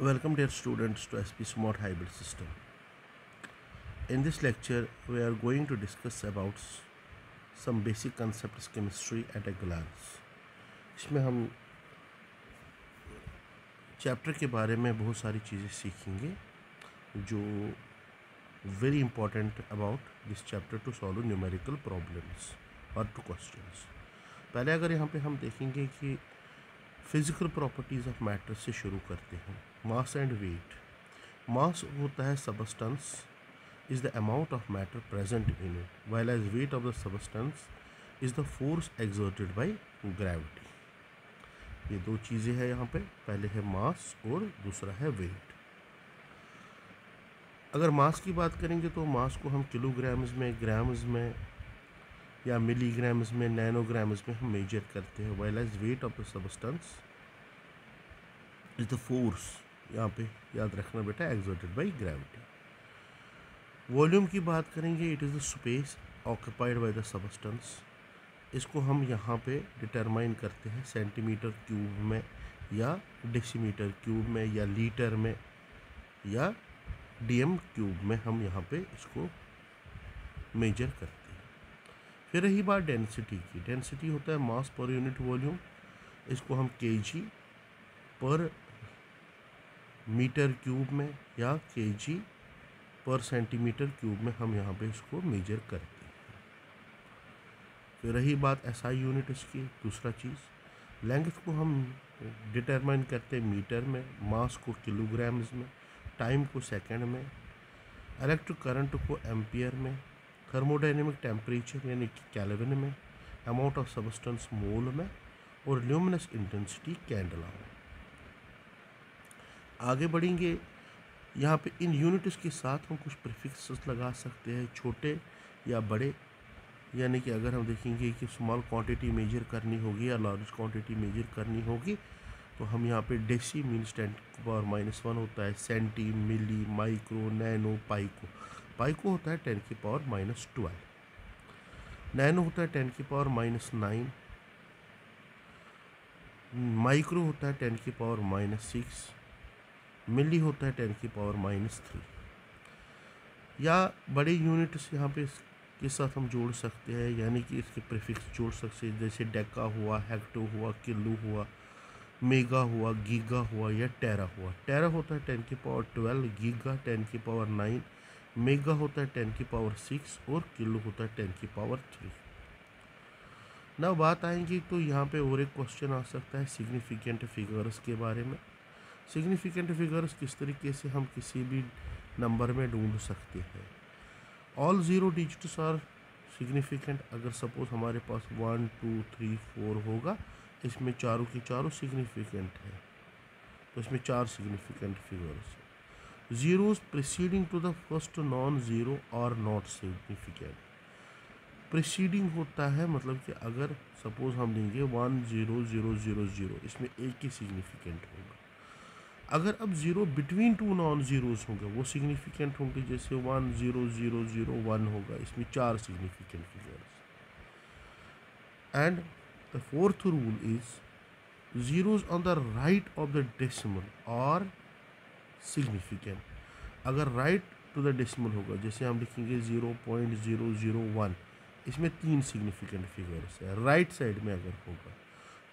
Welcome dear students to SP Smart Hybrid System. In this lecture we are going to discuss about some basic concepts chemistry at a glance. इसमें हम chapter के बारे में बहुत सारी चीज़ें सीखेंगे जो very important about this chapter two solve numerical problems और टू क्वेश्चंस. पहले अगर यहाँ पे हम देखेंगे कि फिजिकल प्रॉपर्टीज़ ऑफ मैटर से शुरू करते हैं. Mass and wait. मास होता है substance is the amount of matter present in it, while as weight of the substance is the force exerted by gravity. ये दो चीज़ें हैं यहाँ पे. पहले है मास और दूसरा है वेट. अगर मास की बात करेंगे तो मास को हम किलोग्राम्स में, ग्राम्स में या मिलीग्राम्स में, नैनोग्राम्स में हम मेजर करते हैं. While as weight of the substance is the force, यहाँ पे याद रखना बेटा, एक्सर्टेड बाय ग्रेविटी. वॉल्यूम की बात करेंगे, it is the space occupied by the substance. इसको हम यहाँ पे डिटरमाइन करते हैं सेंटीमीटर क्यूब में या डेसीमीटर क्यूब में या लीटर में या डीएम क्यूब में हम यहाँ पे इसको मेजर करते हैं. फिर रही बात डेंसिटी की. डेंसिटी होता है मास पर यूनिट वॉल्यूम. इसको हम केजी पर मीटर क्यूब में या केजी पर सेंटीमीटर क्यूब में हम यहाँ पे इसको मेजर करते हैं. फिर रही बात एसआई यूनिट इसकी. दूसरा चीज़ लेंथ को हम डिटरमाइन करते हैं मीटर में, मास को किलोग्राम्स में, टाइम को सेकंड में, इलेक्ट्रिक करंट को एम्पियर में, थर्मोडाइनमिक टेम्परेचर यानी कि केल्विन में, अमाउंट ऑफ सबस्टेंस मोल में और ल्यूमिनस इंटेंसिटी कैंडला में. आगे बढ़ेंगे. यहाँ पे इन यूनिट्स के साथ हम कुछ प्रीफिक्सेस लगा सकते हैं, छोटे या बड़े. यानी कि अगर हम देखेंगे कि स्मॉल क्वांटिटी मेजर करनी होगी या लार्ज क्वांटिटी मेजर करनी होगी तो हम यहाँ पे डेसी मीन्स 10⁻⁻1 होता है, सेंटी, मिली, माइक्रो, नैनो, पाइको. पाइको होता है 10⁻12. नैनो होता है 10⁻9. माइक्रो होता है 10⁻6. मिली होता है 10⁻3. या बड़े यूनिट्स यहाँ पे के साथ हम जोड़ सकते हैं, यानी कि इसके प्रीफिक्स जोड़ सकते हैं, जैसे डेका हुआ, हेक्टो हुआ, किलो हुआ, मेगा हुआ, गीगा हुआ या टेरा हुआ. टेरा होता है 10⁻12, गीगा 10⁻9, मेगा होता है 10⁻6 और किलो होता है 10⁻3. ना बात आएंगी तो यहाँ पे और एक क्वेश्चन आ सकता है सिग्निफिकेंट फिगर्स के बारे में. सिग्निफिकेंट फिगर्स किस तरीके से हम किसी भी नंबर में ढूंढ सकते हैं. All 0 digits are significant. अगर सपोज हमारे पास 1 2 3 4 होगा, इसमें चारों की चारों सिग्निफिकेंट है, तो इसमें 4 सिग्निफिकेंट फिगर्स है. Zeros preceding to the first non zero are not significant. Preceding होता है मतलब कि अगर सपोज हम लेंगे 1 0 0 0 0, इसमें एक ही सिग्निफिकेंट होगा. अगर अब zero between two non zeros होंगे वो सिग्निफिकेंट होंगे, जैसे 1 0 0 0 1 होगा, इसमें 4 significant figures. And the fourth rule is zeros on the right of the decimal are significant. अगर राइट टू द डेसिमल होगा, जैसे हम लिखेंगे 0.001, इसमें 3 सिग्निफिकेंट फिगर्स है. राइट साइड में अगर होगा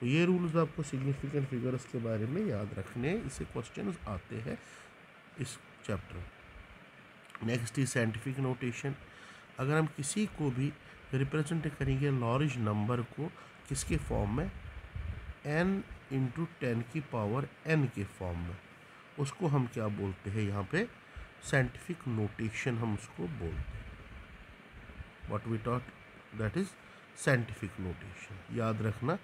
तो ये रूल्स आपको सिग्निफिकेंट फिगर्स के बारे में याद रखने हैं. इससे क्वेश्चन आते हैं इस chapter. Next is scientific notation. अगर हम किसी को भी रिप्रेजेंट करेंगे लार्ज नंबर को किसके फॉर्म में, n × 10⁻n के फॉर्म में, उसको हम क्या बोलते हैं यहाँ पे, साइंटिफिक नोटेशन हम उसको बोलते हैं. What we taught that is scientific notation. याद रखना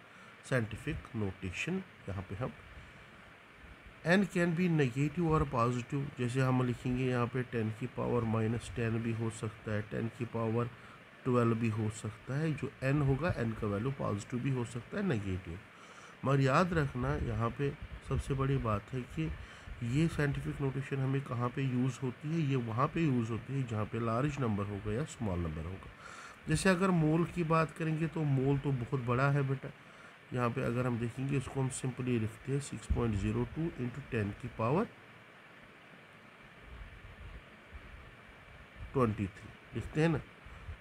साइंटिफिक नोटेशन. यहाँ पे हम n कैन बी नेगेटिव और पॉजिटिव. जैसे हम लिखेंगे यहाँ पे 10⁻⁻10 भी हो सकता है, 10⁻12 भी हो सकता है. जो n होगा, n का वैल्यू पॉजिटिव भी हो सकता है, नेगेटिव. मगर याद रखना यहाँ पे सबसे बड़ी बात है कि ये साइंटिफिक नोटेशन हमें कहाँ पे यूज़ होती है. ये वहाँ पे यूज़ होती है जहाँ पे लार्ज नंबर होगा या स्मॉल नंबर होगा. जैसे अगर मोल की बात करेंगे तो मोल तो बहुत बड़ा है बेटा. यहाँ पे अगर हम देखेंगे इसको हम सिंपली लिखते हैं 6.02 × 10⁻⁻⁴. 23 लिखते हैं ना।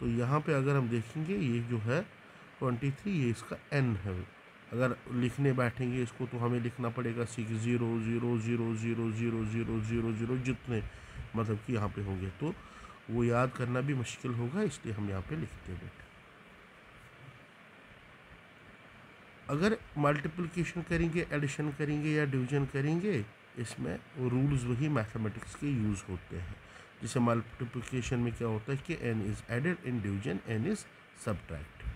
तो यहाँ पे अगर हम देखेंगे ये जो है 23 ये इसका n है। अगर लिखने बैठेंगे इसको तो हमें लिखना पड़ेगा 6 0 0 0 0 0 0 0 0 जितने मतलब कि यहाँ पे होंगे, तो वो याद करना भी मुश्किल होगा, इसलिए हम यहाँ पे लिखते हैं बेटा। अगर मल्टीप्लिकेशन करेंगे, एडिशन करेंगे या डिवीजन करेंगे, इसमें वो रूल्स वही मैथमेटिक्स के यूज़ होते हैं। जैसे मल्टीप्लिकेशन में क्या होता है कि n is added, in division n is subtracted.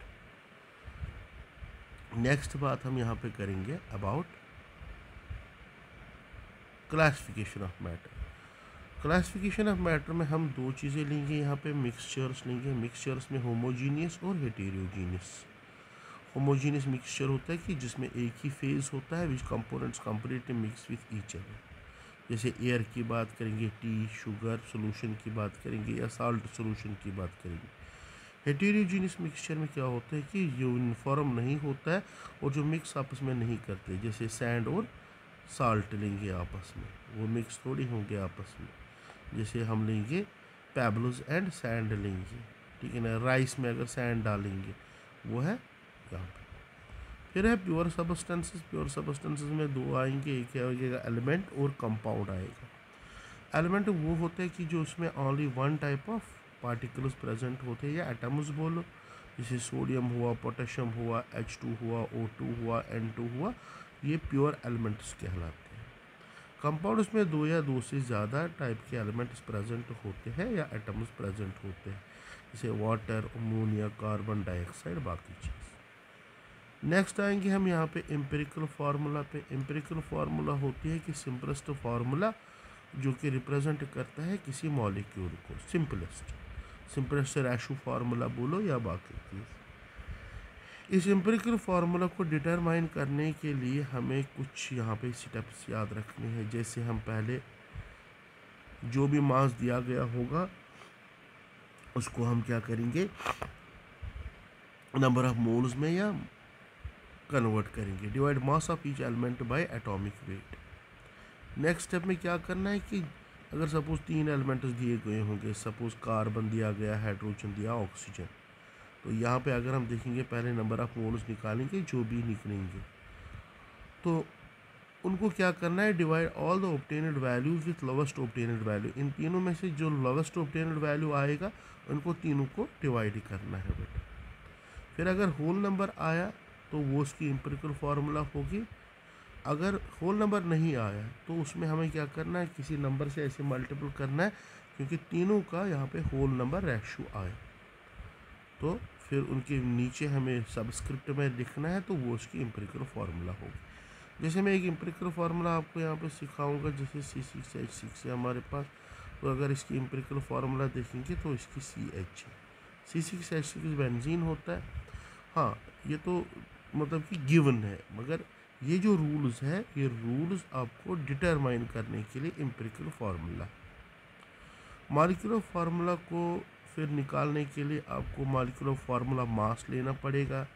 Next बात हम यहाँ पे करेंगे about classification of matter. Classification of matter में हम दो चीज़ें लेंगे, यहाँ पे मिक्सचर्स लेंगे। मिक्सचर्स में होमोजीनियस और हेटेरोजीनियस। होमोजीनियस मिक्सचर होता है कि जिसमें एक ही फेज होता है, which components completely mix with each other. जैसे एयर की बात करेंगे, टी, शुगर सोल्यूशन की बात करेंगे, या साल्ट सोल्यूशन की बात करेंगे। हेटेरोजीनियस मिक्सचर में क्या होता है कि यूनिफॉर्म नहीं होता है और जो मिक्स आपस में नहीं करते। जैसे सैंड और साल्ट लेंगे आपस में, वो मिक्स थोड़ी होंगे आपस में। जैसे हम लेंगे पेबल्स एंड सैंड लेंगे, ठीक है ना। राइस में अगर सैंड डालेंगे वो है यहाँ पे। फिर है प्योर सबस्टेंसेस। प्योर सबस्टेंसेस में दो आएंगे, एक क्या होगा एलिमेंट और कंपाउंड आएगा। एलिमेंट वो होते हैं कि जो उसमें only one type of particles present होते हैं, या एटम्स बोलो। जैसे सोडियम हुआ, पोटेशियम हुआ, H2 हुआ, O2 हुआ, N2 हुआ, ये प्योर एलिमेंट्स कहलाते हैं। कंपाउंड्स में दो या दो से ज़्यादा टाइप के एलिमेंट्स प्रेजेंट होते हैं या एटम्स प्रेजेंट होते हैं, जैसे वाटर, अमोनिया, कार्बन डाइऑक्साइड, बाकी चीज़। नेक्स्ट आएंगे हम यहाँ पे एम्पिरिकल फार्मूला पे। एम्पिरिकल फार्मूला होती है कि सिंपलेस्ट फार्मूला जो कि रिप्रेजेंट करता है किसी मॉलिक्यूल को। सिंपलेस्ट रेशो फार्मूला बोलो या बाकी चीज़। इस एम्पिरिकल फार्मूला को डिटरमाइन करने के लिए हमें कुछ यहाँ पे स्टेप्स याद रखने हैं। जैसे हम पहले जो भी मास दिया गया होगा उसको हम क्या करेंगे, नंबर ऑफ मोल्स में या कन्वर्ट करेंगे। Divide mass of each element by atomic weight. Next step में क्या करना है कि अगर सपोज 3 एलिमेंट्स दिए गए होंगे, सपोज कार्बन दिया गया, हाइड्रोजन दिया, ऑक्सीजन, तो यहाँ पे अगर हम देखेंगे पहले नंबर ऑफ मोल्स निकालेंगे, जो भी निकलेंगे तो उनको क्या करना है, divide all the obtained values with lowest obtained value. इन तीनों में से जो लोवेस्ट ऑब्टेन्ड वैल्यू आएगा उनको तीनों को डिवाइड करना है बेटा। फिर अगर होल नंबर आया तो वो उसकी एम्पिरिकल फार्मूला होगी। अगर होल नंबर नहीं आया तो उसमें हमें क्या करना है, किसी नंबर से ऐसे मल्टीपल करना है, क्योंकि तीनों का यहाँ पे होल नंबर रेशो आए। तो फिर उनके नीचे हमें सबस्क्रिप्ट में लिखना है, तो वो उसकी एम्पिरिकल फार्मूला होगी। जैसे मैं एक एम्पिरिकल फार्मूला आपको यहाँ पे सिखाऊंगा, जैसे C6H6 है हमारे पास, तो अगर इसकी एम्पिरिकल फार्मूला देखेंगे तो इसकी CH है। C6H6 बेंजीन होता है। हाँ, ये तो मतलब कि गिवन है, मगर ये जो रूल्स है, ये रूल्स आपको डिटरमाइन करने के लिए एम्पिरिकल फार्मूला। मॉलिक्यूलर फार्मूला को फिर निकालने के लिए आपको मॉलिक्यूलर फार्मूला मास लेना पड़ेगा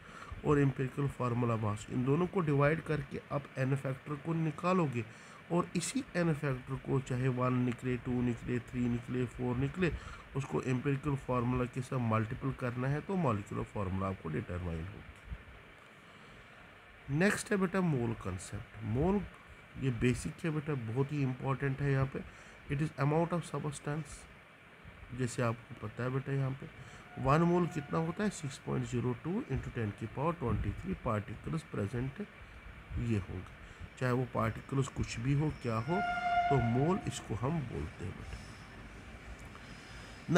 और एम्पिरिकल फार्मूला मास, इन दोनों को डिवाइड करके आप n फैक्टर को निकालोगे, और इसी n फैक्टर को चाहे 1 निकले, 2 निकले, 3 निकले, 4 निकले, उसको एम्पिरिकल फार्मूला के साथ मल्टीपल करना है, तो मॉलिक्यूलर फार्मूला आपको डिटरमाइन होगी। नेक्स्ट है बेटा मोल कंसेप्ट। मोल ये बेसिक है बेटा, बहुत ही इंपॉर्टेंट है यहाँ पे। It is amount of substance. जैसे आपको पता है बेटा यहाँ पे 1 मोल कितना होता है, 6.02 × 10⁻23 पार्टिकल्स प्रेजेंट ये होंगे। चाहे वो पार्टिकल्स कुछ भी हो, क्या हो, तो मोल इसको हम बोलते हैं बेटा।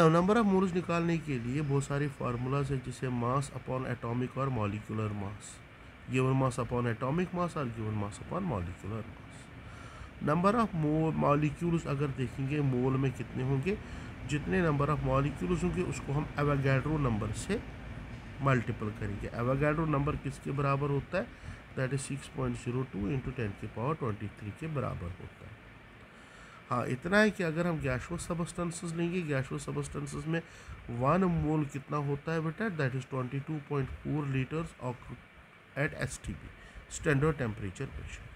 नंबर ऑफ मोल्स निकालने के लिए बहुत सारे फार्मूलाज है, जैसे मास अपॉन एटॉमिक और molecular mass, given mass upon atomic mass और given mass upon molecular mass. Number of molecules अगर देखेंगे मोल में कितने होंगे, जितने नंबर ऑफ मॉलिक्यूल्स होंगे उसको हम एवोगाड्रो नंबर से मल्टीपल करेंगे। एवोगाड्रो नंबर किसके बराबर होता है, दैट इज 6.02 × 10⁻23 के बराबर होता है। हाँ, इतना है कि अगर हम गैसियस सबस्टेंसेस लेंगे, गैसियस सबस्टेंसेस में 1 मोल कितना होता है बेटा, that is 22.4 litres at STP, standard temperature pressure.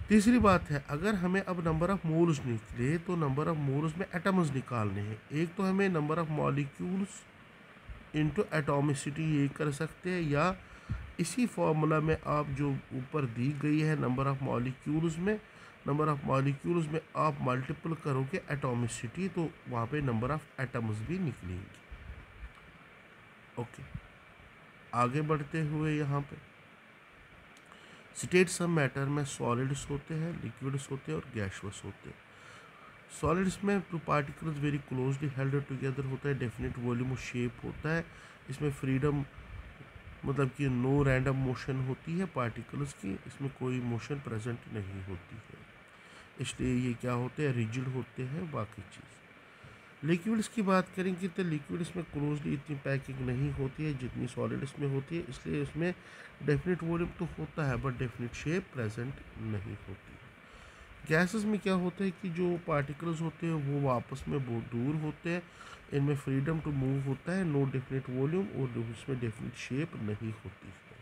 तीसरी बात है, अगर हमें अब नंबर ऑफ़ मोल्स निकले तो नंबर ऑफ़ मोल्स में एटम्स निकालने हैं। एक तो हमें number of molecules into atomicity ये कर सकते हैं, या इसी फॉर्मूला में आप जो ऊपर दी गई है नंबर ऑफ़ मॉलिक्यूल्स में, नंबर ऑफ़ मॉलिक्यूल्स में आप मल्टीपल करोगे एटॉमिसिटी, तो वहाँ पे नंबर ऑफ़ एटम्स भी निकलेंगे। ओके, आगे बढ़ते हुए यहाँ पे स्टेट्स ऑफ मैटर में सॉलिड्स होते हैं, लिक्विड्स होते हैं और गैसियस होते हैं। सॉलिड्स में two particles very closely held together होता है, डेफिनेट वॉल्यूम और शेप होता है, इसमें फ्रीडम मतलब कि नो रैंडम मोशन होती है पार्टिकल्स की, इसमें कोई मोशन प्रेजेंट नहीं होती है, इसलिए ये क्या होते हैं, रिजिड होते हैं। बाकी चीज़ लिक्विड्स की बात करेंगे तो लिक्विड्स में क्लोजली इतनी पैकिंग नहीं होती है जितनी सॉलिड्स में होती है, इसलिए उसमें डेफिनेट वॉल्यूम तो होता है बट डेफिनेट शेप प्रेजेंट नहीं होती है। गैसेस में क्या होता है कि जो पार्टिकल्स होते हैं वो आपस में बहुत दूर होते हैं, इनमें फ्रीडम टू मूव होता है, नो डेफिनेट वॉल्यूम और उसमें डेफिनेट शेप नहीं होती है,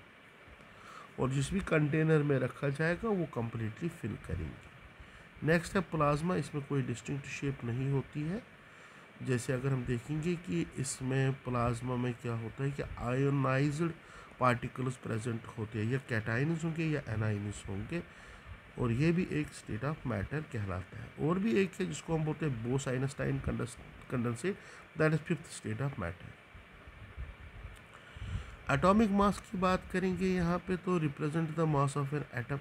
और जिस भी कंटेनर में रखा जाएगा वो कम्प्लीटली फिल करेंगे। नेक्स्ट है प्लाज्मा, इसमें कोई डिस्टिंक्ट शेप नहीं होती है। जैसे अगर हम देखेंगे कि इसमें प्लाज्मा में क्या होता है कि आयोनाइज्ड पार्टिकल्स प्रेजेंट होते हैं, या कैटाइन्स होंगे या एनाइन्स होंगे, और ये भी एक स्टेट ऑफ मैटर कहलाता है। और भी एक है जिसको हम बोलते हैं Bose Einstein condensate, that is fifth state of matter. Atomic mass की बात करेंगे यहाँ पे, तो represent the mass of an atom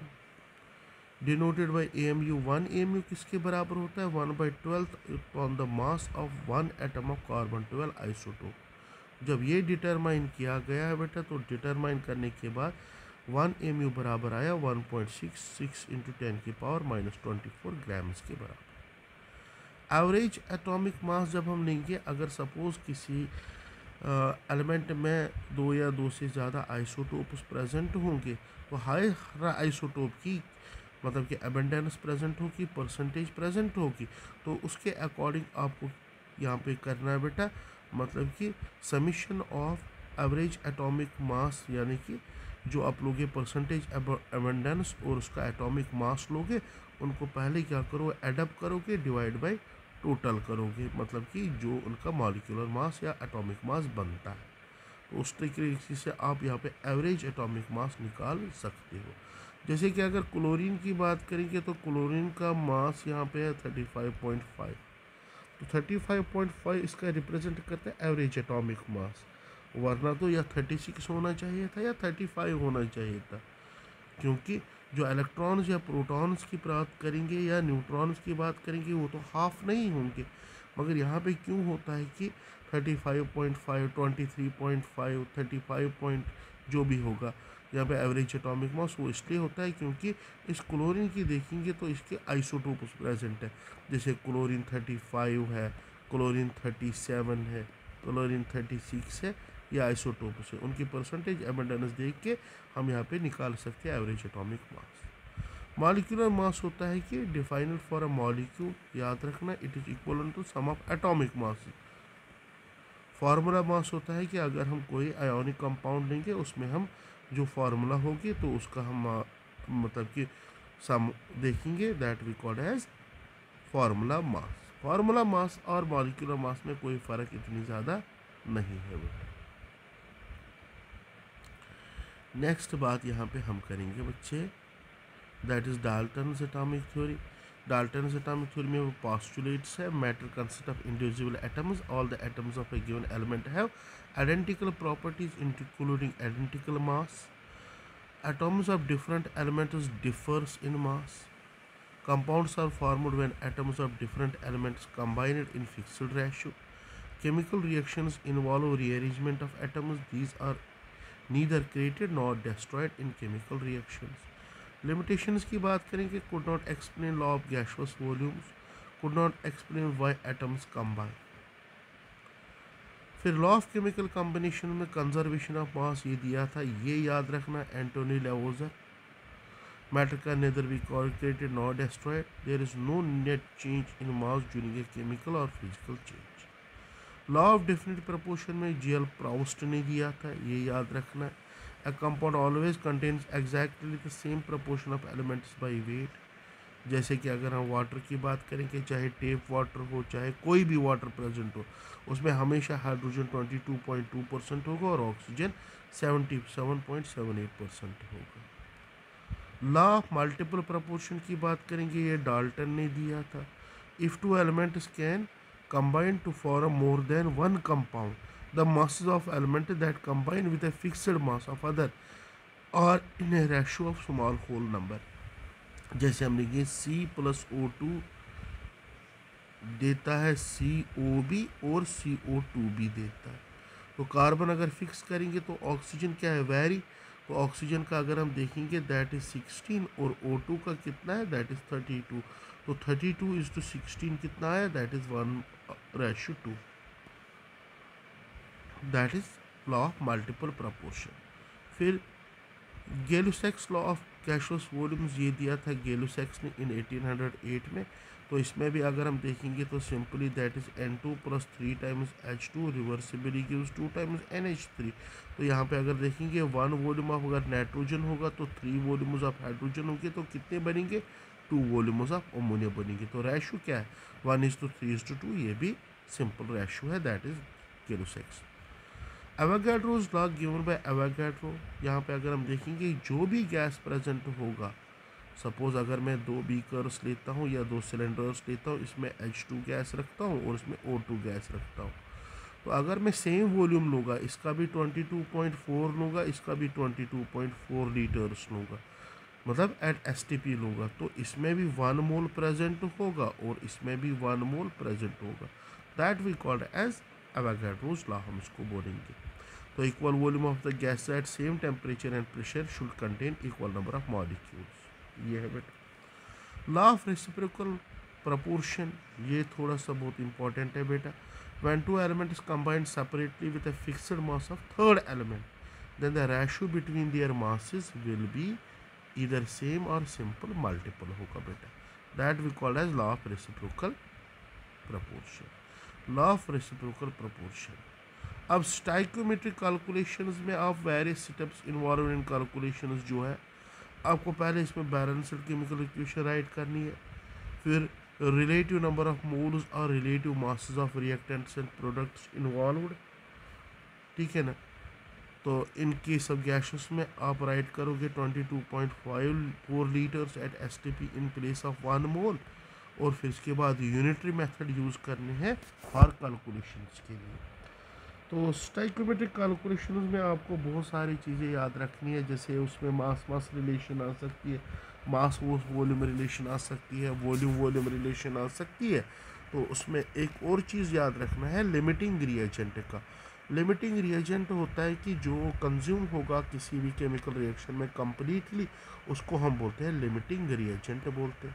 denoted by AMU। 1 AMU किसके बराबर होता है, 1/12 on the mass of 1 atom of carbon 12 isotope. जब ये डिटरमाइन किया गया है बेटा, तो डिटरमाइन करने के बाद 1 AMU बराबर आया 1.66 इंटू 10⁻⁻24 ग्राम्स के बराबर। एवरेज एटॉमिक मास जब हम लेंगे, अगर सपोज किसी एलिमेंट में 2 या 2 से ज़्यादा आइसोटोप्स प्रेजेंट होंगे, तो हर आइसोटोप की मतलब कि अबेंडेंस प्रेजेंट होगी, परसेंटेज प्रेजेंट होगी, तो उसके अकॉर्डिंग आपको यहाँ पे करना है बेटा, मतलब कि समीशन ऑफ एवरेज एटॉमिक मास, यानी कि जो आप लोगे परसेंटेज अबेंडेंस और उसका एटॉमिक मास लोगे, उनको पहले क्या करो, एडअप करोगे, डिवाइड बाय टोटल करोगे, मतलब कि जो उनका मॉलिक्यूलर मास या एटॉमिक मास बनता है, तो उस तरीके से आप यहाँ पे एवरेज एटॉमिक मास निकाल सकते हो। जैसे कि अगर क्लोरीन की बात करेंगे, तो क्लोरीन का मास यहाँ पे है 35.5, तो 35.5 इसका रिप्रेजेंट करता है एवरेज एटॉमिक मास, वरना तो या 36 होना चाहिए था या 35 होना चाहिए था, क्योंकि जो इलेक्ट्रॉन्स या प्रोटॉन्स की बात करेंगे या न्यूट्रॉन्स की बात करेंगे वो तो हाफ नहीं होंगे, मगर यहाँ पे क्यों होता है कि 35.5, 23.5, 35 पॉइंट जो भी होगा यहाँ पे एवरेज एटॉमिक मास, वो इसलिए होता है क्योंकि इस क्लोरीन की देखेंगे तो इसके आइसोटोप्स प्रेजेंट है, जैसे क्लोरीन 35 है, क्लोरीन 37 है, क्लोरीन 36 है, ये आइसोटोप्स है, उनकी परसेंटेज एबंडेंस देख के हम यहाँ पे निकाल सकते हैं average atomic mass. Molecular mass होता है कि डिफाइनड फॉर अ मॉलिक्यूल, याद रखना, it is equal to sum of atomic mass. Formula mass होता है कि अगर हम कोई आयोनिक कंपाउंड लेंगे उसमें हम जो फार्मूला होगी तो उसका हम मतलब कि सम देखेंगे, that we called as formula mass. Formula mass और मॉलिक्यूलर मास में कोई फ़र्क इतनी ज़्यादा नहीं है बेटा। नेक्स्ट बात यहाँ पे हम करेंगे बच्चे, that is Dalton's atomic theory. Dalton's atomic theory में वो पोस्टुलेट्स है, matter consist of individual atoms, all the atoms of A given element have identical properties including identical mass. Atoms of different elements differs in mass. Compounds are formed when atoms of different elements combined in fixed ratio. Chemical reactions involve rearrangement of atoms. These are neither created nor destroyed in chemical reactions. Limitations की बात करेंगे, could not explain law of gaseous volumes, could not explain why atoms combine. फिर law of chemical combination में conservation of mass ये दिया था, ये याद रखना, एंटोनी लेवोजर। मैटर का neither be created nor destroyed, there is no net change in mass during a chemical और physical change. Law of definite proportion में जीएल प्राउस्ट ने दिया था, ये याद रखना। A compound always contains exactly the same proportion of elements by weight. जैसे कि अगर हम वाटर की बात करेंगे, चाहे टेप वाटर हो चाहे कोई भी वाटर प्रेजेंट हो, उसमें हमेशा हाइड्रोजन 22.2% होगा और ऑक्सीजन 77.78% होगा। लॉ ऑफ मल्टीपल प्रपोर्शन की बात करेंगे, ये डाल्टन ने दिया था। If two elements can combine to form more than one compound, the masses of element that combine with a fixed mass of other are in a ratio of small whole number। जैसे हम लिखेंगे C+O2 देता है COB और CO2 भी देता है। तो कार्बन अगर फिक्स करेंगे तो ऑक्सीजन क्या है, वेरी। तो ऑक्सीजन का अगर हम देखेंगे दैट इज 16 और O2 का कितना है, दैट इज 32। तो 32:16 कितना है, that is 1:2। That is law of multiple proportion. फिर गेलुसेक्स लॉ ऑफ गैसियस वॉल्यूम्स ये दिया था गेलुसेक्स ने इन 1808 में। तो इसमें भी अगर हम देखेंगे तो simply that is N2 + 3 times H2 reversibly gives 2 times NH3। तो यहाँ पे अगर देखेंगे 1 वॉल्यूम ऑफ अगर नाइट्रोजन होगा तो 3 वॉल्यूम्स ऑफ हाइड्रोजन होंगे, तो कितने बनेंगे, 2 वॉल्यूम्स ऑफ अमोनिया बनेंगे। तो रेशो क्या है, 1:3:2। ये भी सिंपल रेशो है, that is Gay Lussac's. Avogadro's law given by Avogadro. यहाँ पे अगर हम देखेंगे जो भी गैस प्रेजेंट होगा, सपोज अगर मैं 2 बीकर्स लेता हूँ या 2 सिलेंडर्स लेता हूँ, इसमें H2 गैस रखता हूँ और इसमें O2 गैस रखता हूँ, तो अगर मैं सेम वॉल्यूम लूँगा, इसका भी 22.4 लूँगा, इसका भी 22.4 लीटर्स लूँगा, मतलब एट STP लूँगा, तो इसमें भी 1 मोल प्रेजेंट होगा और इसमें भी 1 मोल प्रेजेंट होगा। That we called as Avogadro's law, हम इसको बोलेंगे। तो equal volume of the gas at same temperature and pressure should contain equal number of molecules. ये है बेटा लॉ ऑफ रेसिप्रोकल प्रपोर्शन। ये थोड़ा सा बहुत इंपॉर्टेंट है बेटा। When two elements combined separately with a fixed mass of third element, then the ratio between their masses will be either same or simple multiple होगा बेटा। That we called as law of reciprocal proportion. Law of reciprocal proportion. अब stoichiometric calculations में आप various steps involve in calculations जो है, आपको पहले इसमें बैलेंस्ड केमिकल इक्वेशन राइट करनी है, फिर रिलेटिव नंबर ऑफ मोल्स और relative masses of reactants and products involved, ठीक है ना। तो इन केस ऑफ गैसेस में आप राइट करोगे 22.54 litres at STP in place of 1 mole, और फिर इसके बाद यूनिटरी मेथड यूज़ करने हैं फॉर कैलकुलेशंस के लिए। तो स्टाइकोमेट्रिक कैलकुलेशंस में आपको बहुत सारी चीज़ें याद रखनी है, जैसे उसमें मास मास रिलेशन आ सकती है, मास वॉल्यूम रिलेशन आ सकती है, वॉल्यूम रिलेशन आ सकती है। तो उसमें एक और चीज़ याद रखना है लिमिटिंग रिएजेंट का। लिमिटिंग रिएजेंट होता है कि जो कंज्यूम होगा किसी भी केमिकल रिएक्शन में कंप्लीटली, उसको हम बोलते हैं लिमिटिंग रिएजेंट बोलते हैं।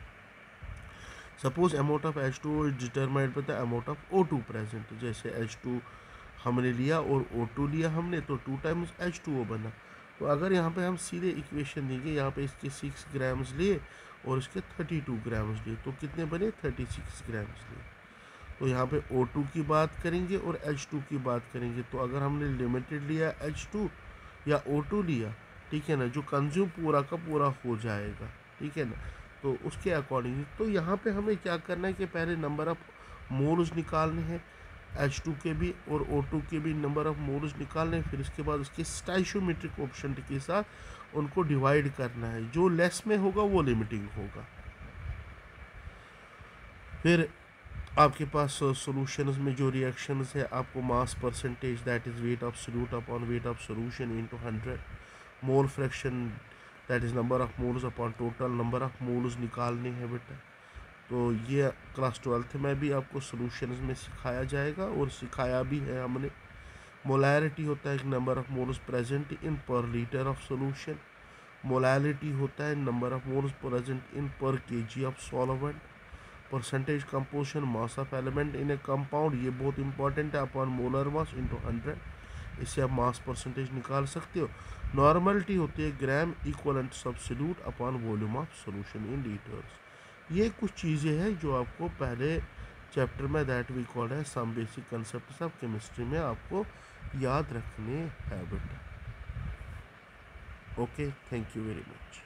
Suppose amount of H2 is determined by the amount of O2 present. जैसे H2 हमने लिया और O2 लिया हमने, तो 2 टाइम्स H2O बना। तो अगर यहाँ पे हम सीधे इक्वेशन देंगे, यहाँ पे इसके 6 ग्राम्स लिए और इसके 32 ग्राम्स लिए, तो कितने बने, 36 ग्राम्स लिए। तो यहाँ पे O2 की बात करेंगे और H2 की बात करेंगे। तो अगर हमने लिमिटेड लिया H2 या O2 लिया, ठीक है ना, जो कंज्यूम पूरा का पूरा हो जाएगा, ठीक है ना, तो उसके अकॉर्डिंग। तो यहाँ पे हमें क्या करना है कि पहले नंबर ऑफ मोल्स निकालने हैं, H2 के भी और O2 के भी नंबर ऑफ मोल्स निकालने हैं, फिर इसके बाद उसके स्टाइशियोमेट्रिक ऑप्शन के साथ उनको डिवाइड करना है, जो लेस में होगा वो लिमिटिंग होगा। फिर आपके पास सॉल्यूशंस में जो रिएक्शंस है, आपको mass percentage that is weight of solute upon weight of solution into 100, mole fraction that is number of moles upon total number of moles निकालने हैं बेटा। तो ये क्लास 12th में भी आपको सॉल्यूशंस में सिखाया जाएगा और सिखाया भी है हमने। मोलैरिटी होता है number of moles present in पर लीटर ऑफ सॉल्यूशन। मोलैलिटी होता है number of moles present in पर kg of solvent. Percentage composition mass of element in A compound, ये बहुत इंपॉर्टेंट है, अपॉन मोलर मास इंटू 100। इससे आप मास परसेंटेज निकाल सकते हो। नॉर्मलिटी होती है gram equivalent substitute upon volume of solution in litres. ये कुछ चीज़ें हैं जो आपको पहले चैप्टर में दैट वी कॉल्ड है some basic concepts of chemistry में आपको याद रखने हैं बेटा। Okay, thank you very much.